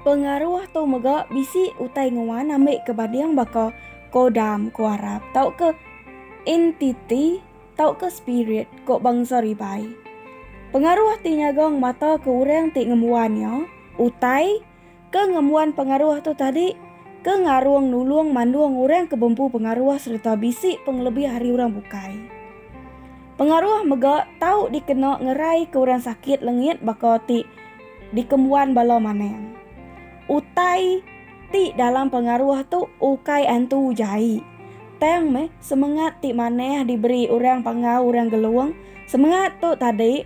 Pengaruh tu mega bisi utai ngawan ambil ke badiang baka kodam ko Arab tau ke entity tau ke spirit ko bangsa ribai. Pengaruh ti nyagong mata ke urang ti ngemuannya utai ke ngemuan pengaruh tu tadi ke ngaruang nulung manduang urang ke bempu pengaruh serta bisi penglebih hari urang bukai. Pengaruh mega tau dikena ngerai ke urang sakit lengit baka ti dikemuan bala maneng. Utai ti dalam pengaruh tu ukai antu jai. Teng me semangat ti maneh diberi orang pangau orang geluang. Semangat tu tadi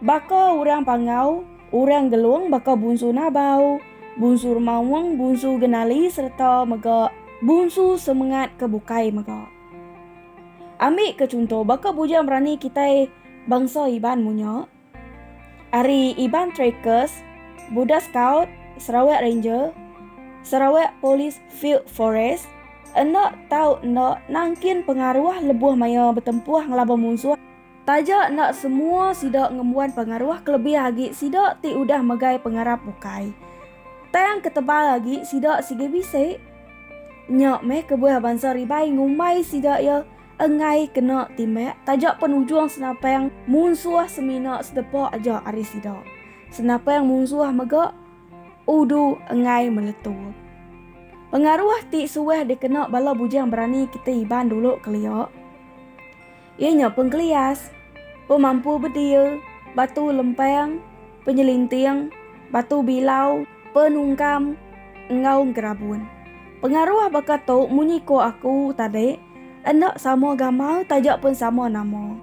baka orang pangau orang geluang baka bunsu nabau, bunsu mawang, bunsu genali serta mega bunsu semangat kebukai mega. Ambil ke contoh baka bujang berani kita bangsa Iban munyo. Ari Iban Trackers, Buddha Scout, Sarawak Ranger, Sarawak Police Field Forest, enak tahu nak nangkin pengaruh lebuh maya bertempuh ngelaba musuh. Tajak nak semua sidak ngemuan pengaruh kelebih lagi sidak ti udah megai pengarap bukai. Tayang ketebal lagi sidak sige bisik. Nyak meh kebuah bangsa ribai ngumai sidak ya engai kena timek tajak penujung senapa yang musuh semina sedepak aja ari sidak. Senapa yang musuh mega udu engai meletup. Pengaruh ti suweh dikena bala bujang berani kita Iban dulu keliok. Ianya pengkelias, pemampu bedia, batu lempeng, penyelinting, batu bilau, penungkam, engau gerabun. Pengaruh baka tau munyiko aku tadi, enak sama gamal tajak pun sama nama.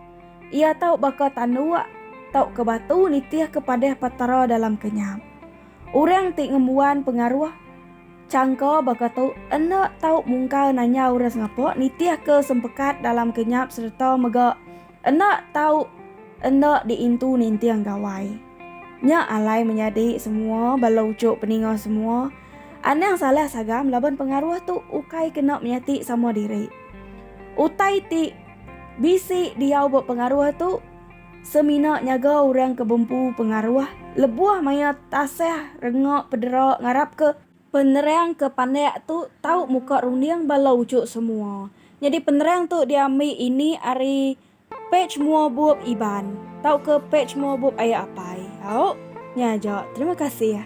Ia tau baka tanua, tau ke batu nitiah kepada patara dalam kenyap. Orang ti ngemuan pengaruh cangka baka tau enak tau mungkal nanya uras ngapo nitiah ke sempekat dalam kenyap serta mega enak tau enak diintu nintiang gawai. Nya alai menyadi semua balau ucuk peninggal semua. Anang salah sagam laban pengaruh tu ukai kena menyati sama diri. Utai ti bisi diau buat pengaruh tu semina nyaga orang kebempu pengaruh lebuah maya taseh rengok pederak ngarap ke penerang ke pandai tu tahu muka runiang balau ucuk semua. Jadi penerang tu diambil ini ari page mua buat Iban. Tahu ke page mua buat ayah apai. Au, nyaja. Terima kasih ya.